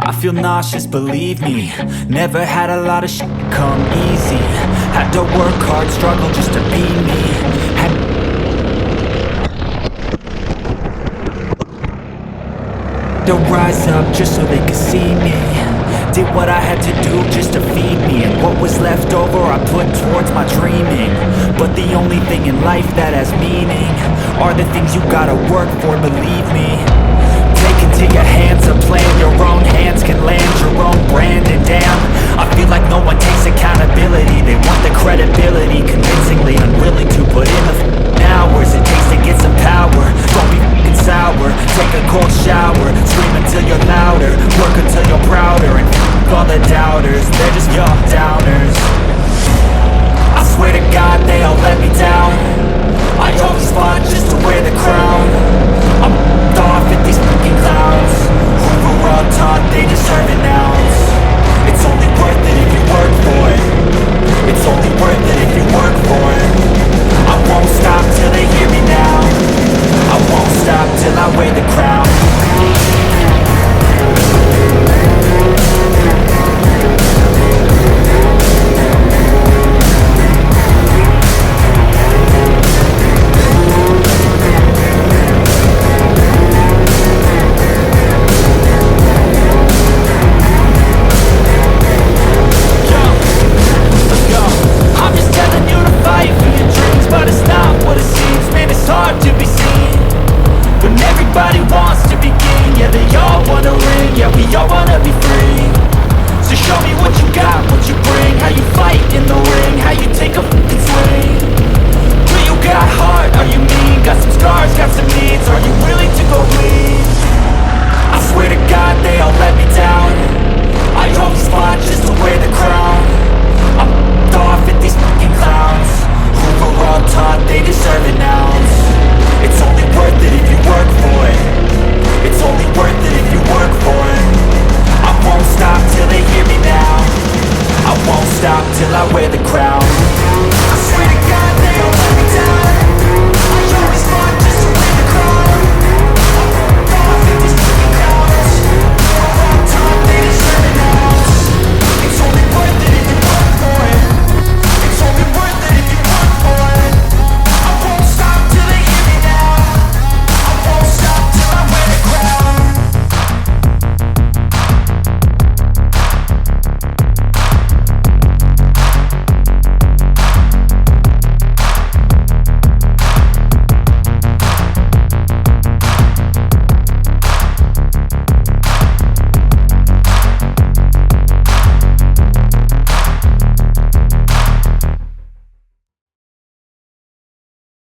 I feel nauseous, believe me. Never had a lot of shit come easy. Had to work hard, struggle just to be me. To rise up just so they could see me. Did what I had to do just to feed me, and what was left over I put towards my dreaming. But the only thing in life that has meaning are the things you gotta work for, believe me. Take into your hands a plan, your own hands can land your own brand. And damn, I feel like no one takes accountability. They want the credibility, convincingly unwilling to put in the hours it takes to get some power. Don't be f***ing sour, take a cold shower. Scream until you're louder, work until you're prouder. And f*** all the doubters, they're just your downers. I swear to God they all let me down. I always fought just to wear the crown. I'm f***ed off at these f***ing clowns who were all taught they deserve an ounce. It's only worth it if you work for it. It's only worth it if you work for it. I won't stop till they hear me now. I won't stop till I wear the crown. Till I